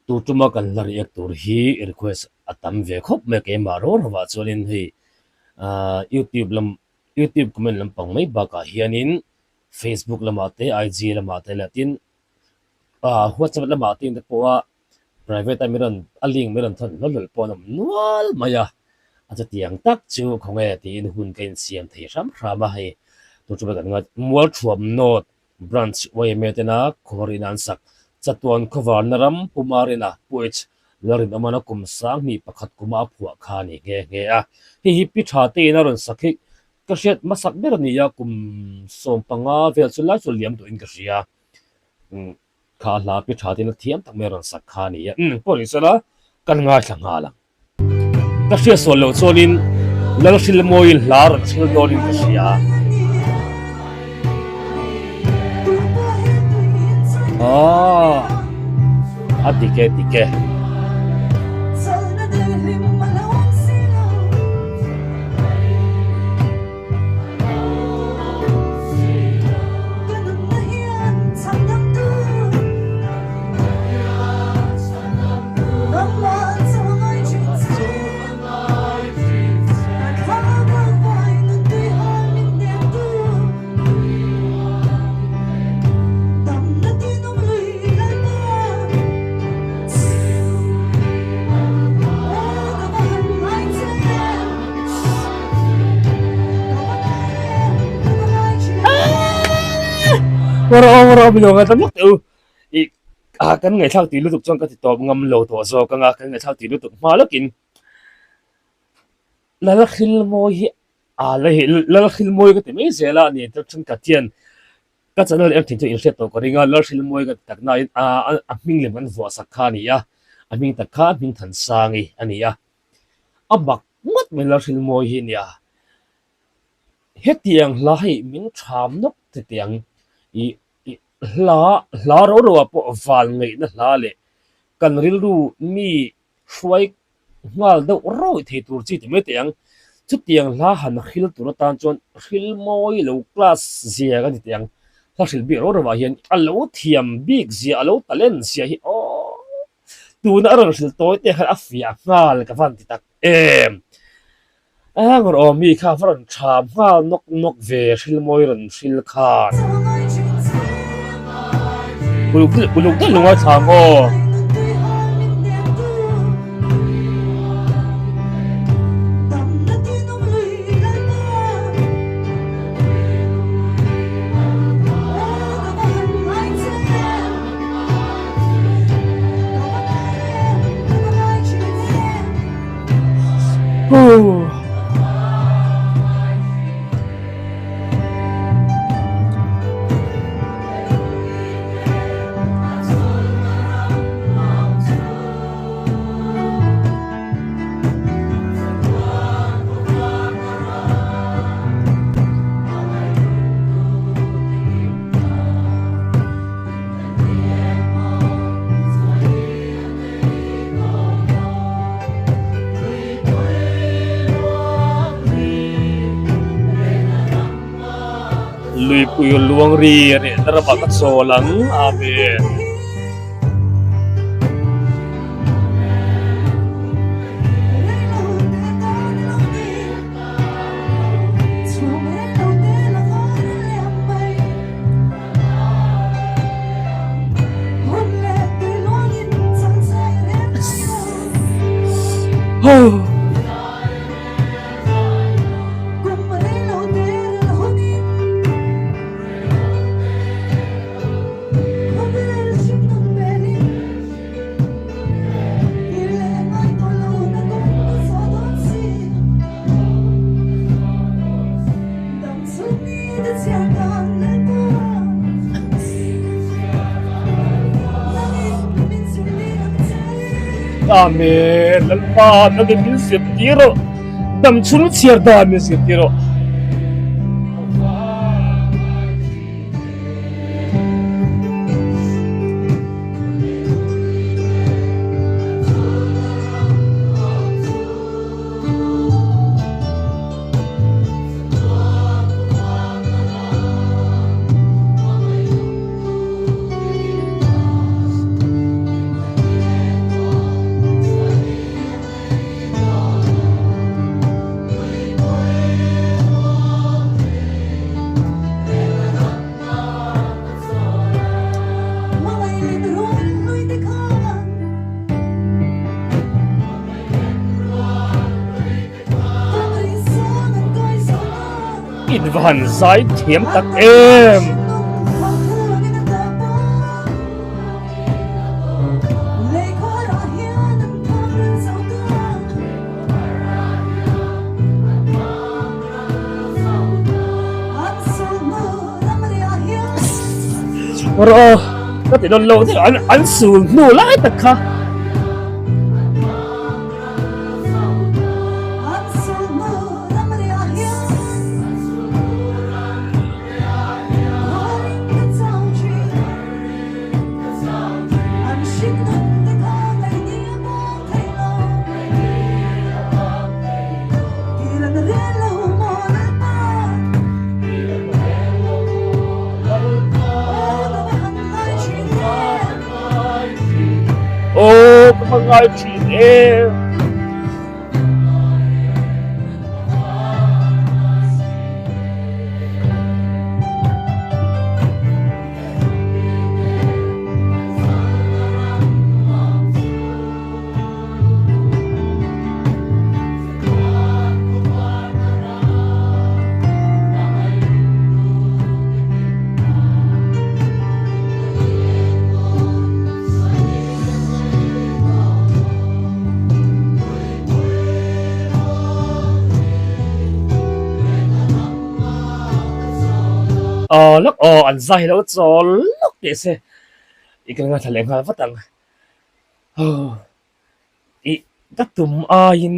tu tuma kan lar ek tur hi request atam ve khop me ke maro rawa chonin hi YouTube comment lam pang mai ba ka hianin Facebook lamate IG lamate latin WhatsApp lamate te poa private miron aling miron thon lol ponam nual maya acha tiang tak chu khonge ti in hun ken siam thei ram rama hai tu chu kan nga Mualṭhuam N Br YMA tena Khawharinah sak CHATUAN KHAWVARNA ram pumarina puich Lalhrilmawii'n kum sang mi pakhat kuma phua kha ni nge a hi pi tha te na ron sakhi ka shet masak ber ni ya kum som panga vel chu la chu liam tu in ka ria kha la pi tha te na thiam tak me ron sak kha ni ya polisala kan nga thanga la ka ria so lo chonin Lalhrilmawii'n lar thil dorin ka ria dike Wara bilong at amak tu kan ngai thak ti lutuk chong ka ti top ngam lo to zo ka nga kan ngai thak ti lutuk malakin Lalhrilmawii'n Lalhrilmawii'n ka ti me zela ni ta chung ka tian ka channel er thin chu in set to ko ringa Lalhrilmawii'n ka takna a ming le man vo sakha ni ya a ming takha ming than sangi ani ya amak mat me Lalhrilmawii'n ya hetiang lai min tham nok te tiang la ro po val ngai na la le kan ril ru mi hruai ngal do ro the tur chi te me tiang chu tiang la han khil tur tan chon Rilmawii'n lo class zia ga ni tiang la hril bi ro wa hian alo thiam big zia alo talent zia hi tu na ron hril toy te kha afia ngal ka van ti tak ngor mi kha fron tham ngal nok ve Rilmawii'n hril khan Buluk te lunga chang lui pui luang ri re dara ba ka so lang amen Amen. Lalpa naging siyetiro. Damchul siyerda mi siyetiro. van zai thiam tak em rồi có thể lâu thì anh sùn nô lại tất cả ô có mga chuyện em lúc anh dạy đâu cho lúc để xem ý cái ngay thằng lên hai phát tăng ý các tụm ai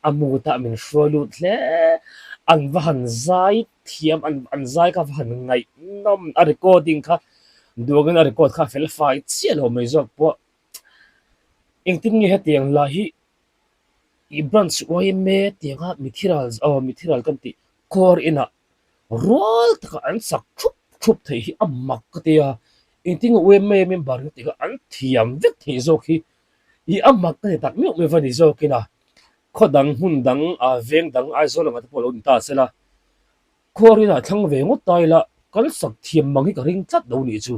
amu ta mình soi lụt lẽ anh và hắn dạy thiam anh dạy cả hắn ngày năm recording cả đua cái record cả phải phải chia lo mấy giờ po anh tin nghe hết tiếng là hi branch YMA tiếng ha material kan ti core ina roll ta an sak chup thei hi amak ka tia in ting YMA member ti ka an thiam vek thei zo khi i amak ka tak mi me vani zo kina khodang hundang veng dang ai zo lama polo ta sela core ina thang ve ngot tai la kan sak thiam mangi ka ring chat do ni chu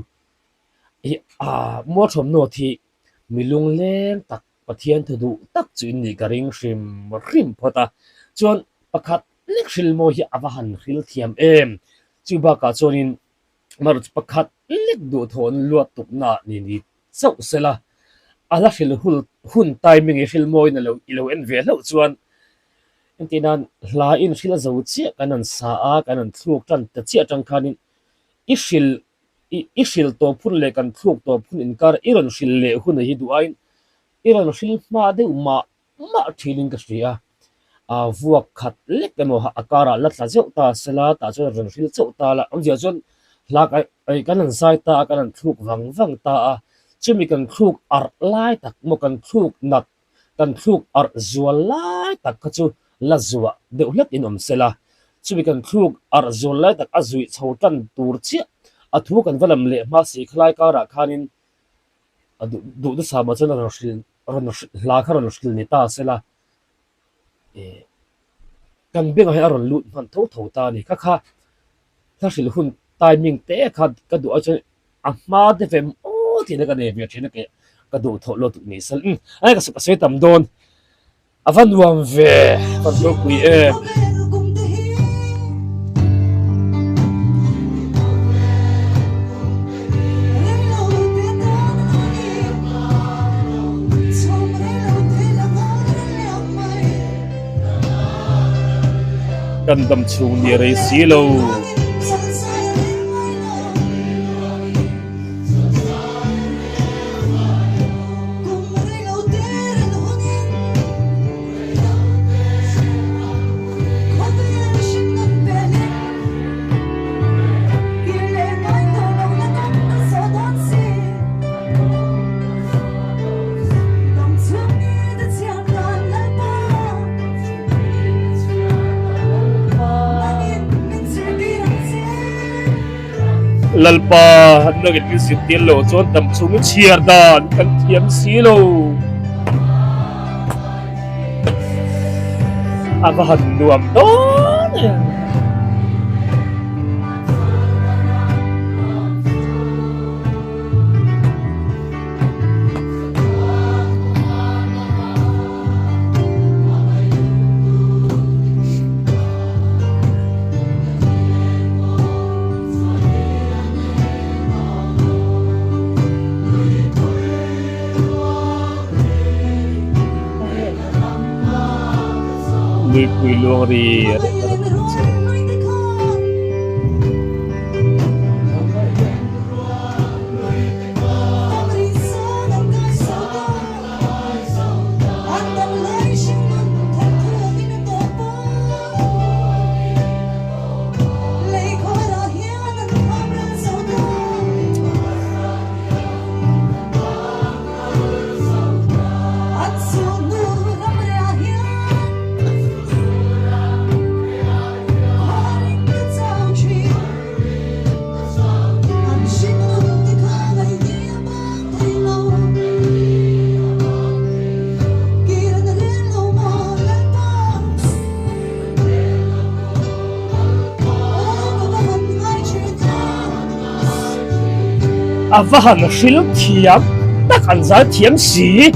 i mo thom no thi milung leng tak pathian thudu tak chuin ni ka ring rim phota chuan pakhat lek hril mo hi awahan hril thiam em chuba ka chuanin marut pakhat lek du thon luat tuk na ni chau sela ala hril hun timing e hril moi na lo ilo en ve lo chuan entinan hla in hril zo che kanan sa a kanan thluk tan ta che tang khanin i hril to phun le kan thluk to phun in kar iron hril le hun hi duain iron hril ma de ma thilin ka hria vuak khat lek emo akara la tla zeu ta sela ta chu ron hril cheu ta la amjia chon hlak ai kanan sai ta kanan thluk wang ta chumi kan thluk ar lai tak mo kan thluk nat kan thluk ar zual lai tak ka chu la zuwa de ulet in sela chumi kan thluk ar zual lai tak azui chhotan tur chi athu kan valam le ma si khlai kara khanin du du sa ma chon ron hla kha ron hril ni ta sela kan beng hai aron lut man tho ta ni kha ta hril hun timing te kha ka du acha ma de fem o ti na ka ne ve thina ke ka du tho lo tu ni sal ai ka se tam don avan nuam ve pan lo kui kan dam chung ni rei si lo lalpa nagit ni sitil lo chon tam chung chiar dan kan thiam si lo awahan nuam don lui pui luang ri Avahan hril thiam tak an zal thiam si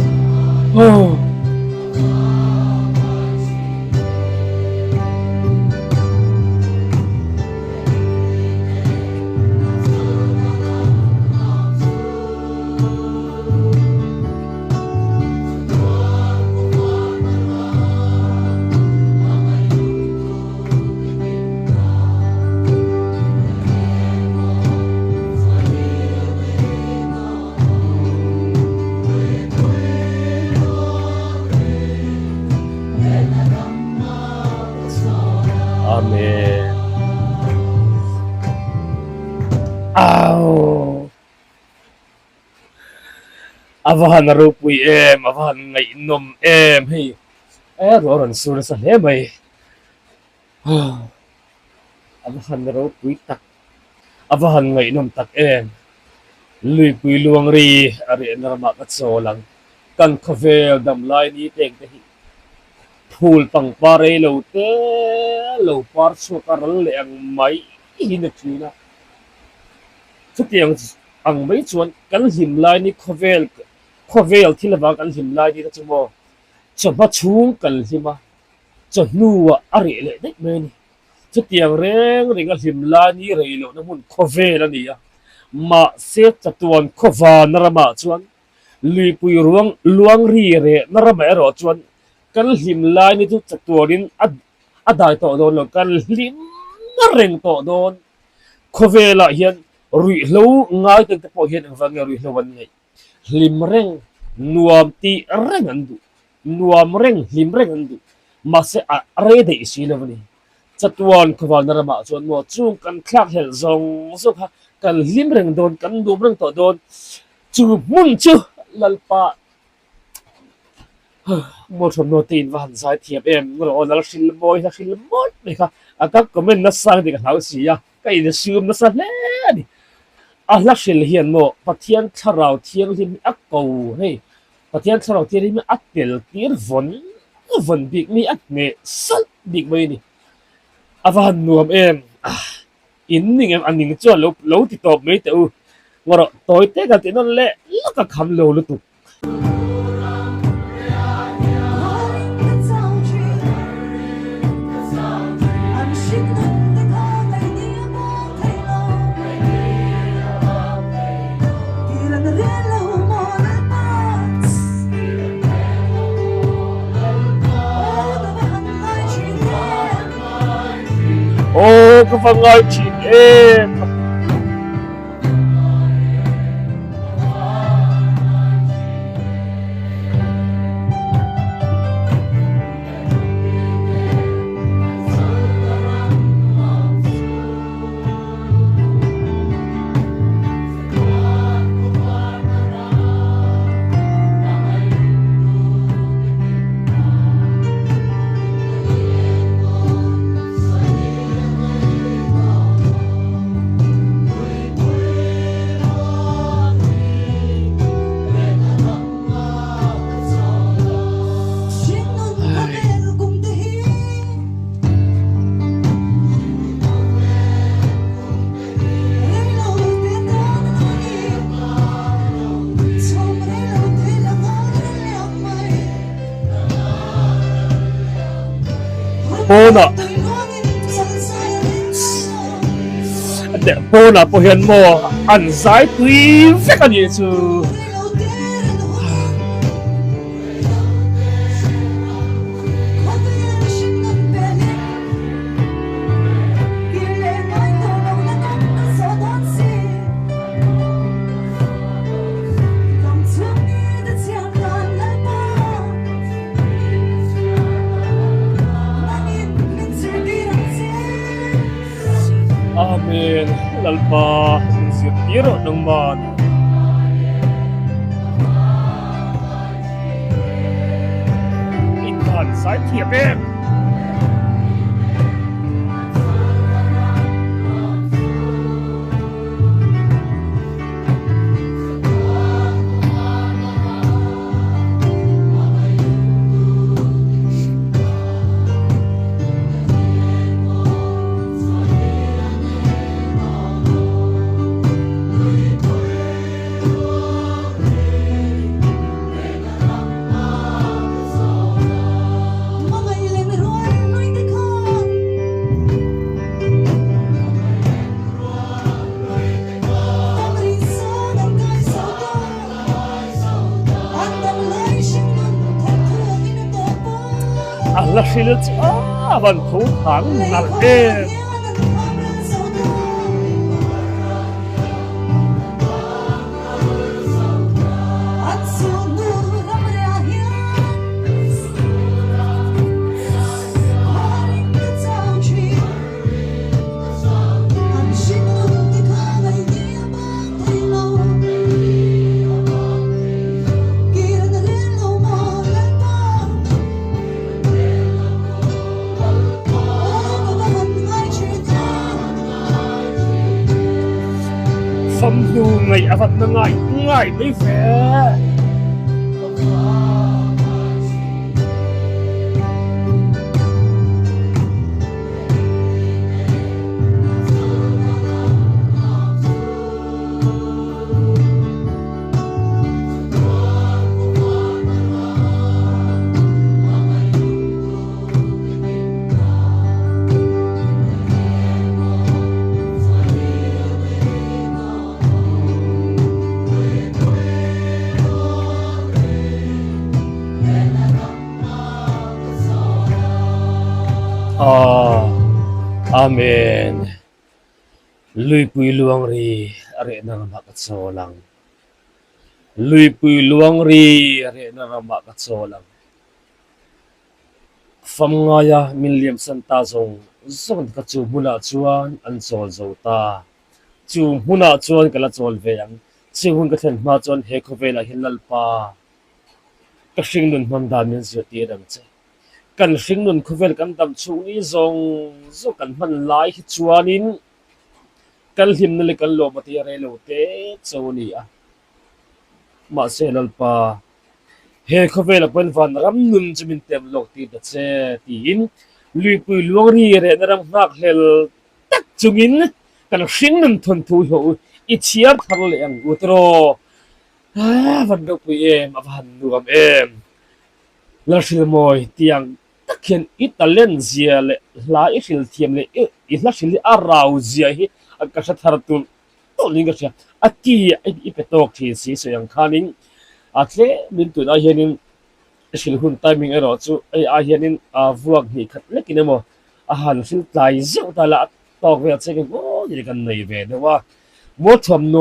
Amen. Au. Avahan rupui avahan ngai nom hey. Roran sur sa le mai. Avahan rupui tak. Avahan ngai nom tak lui pui luang ri ari narma kat so lang. Kan khavel dam lai ni teng te hi. Phul pang pare lo te lo par so karal le ang mai hin china chu tiang ang mai chuan kan him lai ni khovel thilawang kan him lai ni ta chumo chama chung kan hima chu nuwa ari le dek me ni chu tiang reng ringa him lai ni reilo na mun khovel ani ya ma se chatuan KHAWVARNA rama chuan lui pui luang ri re narama ero chuan kan him lai ni tu chatuarin adai to don lo kan him na reng to don khovela hian rui hlo ngai te po hian awang rui hlo wan ngai hlim reng nuam ti reng andu nuam reng hlim reng andu ma se a re de isi lo ni chatuan KHAWVARNA rama chuan mo chung kan khlak hel zong so kha kan hlim reng don kan dum reng to don chu mun chu lalpa một hôm nô tin và hẳn sai thiệp ngồi ở Lalhrilmawii'n này cả các comment nó sang thì cái hậu gì cái này zoom nó sang lẽ đi Lalhrilmawii'n hiền mộ phát thiên thảo thiên hiền ác cầu hay phát thiên thảo thiên hiền ác tiểu tiệt vốn bị mi ác nè sắt bị mấy nè và hẳn nuông in những anh những chỗ lâu thì top mấy tàu ngồi ở tối tết cái nó lẽ nó cả khăm lâu luôn tụ cái phần ngài chị Pona po hian mo an zai tui vek ani chu Amen. Lalpa sincero ng man. Inhan sai thiệp em. Lalhrilmawii'n van Khawharinah nal em. Phong du ngày vật na ngày mới về. Amen. Lui pui luang ri are na makat solang. Lui pui luang ri are na makat solang. Fam ngaya William Santa zong zong ka chu muna chuan an chol zota. Chu muna chuan kala chol ve yang. Chu hun ka then ma chuan he khovela hinal pa. Ka hring nun mam da min zia ti dam che. Kan hring nun khuvel kan dam chu ni zong zo kan man lai hi chuanin kan hlim na le kan lo mati re lo te choni a ma se lal pa he khuvel pen van ram nun chumin tem lok ti da che ti in lui pui luang ri re na ram hak hel tak chungin kan hring nun thon thu ho I chiar thar le ang utro van do pui em avan nuam em Lalhrilmawii'n tiang takhian Italian zia le la I hril thiam le I hlahrim arau zia hi akasha thartun tolinga sia aki I petok thi si so yang khanin atle min tu na hianin hril hun timing ero chu a hianin vuak ni khat lekinemo a han hril tlai zeu tala tok ve che ko ni kan nei ve dewa Mualṭhuam N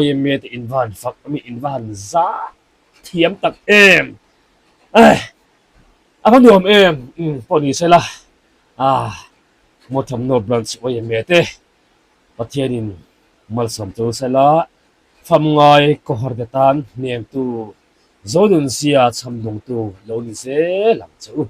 YMA te invan fak mi invan za thiam tak em Apa nuam em poni sela Mualṭhuam N Br YMA te pathianin malsam tu sela fam ngai ko hardetan nem tu zodun sia chamdung tu lo ni se lam chu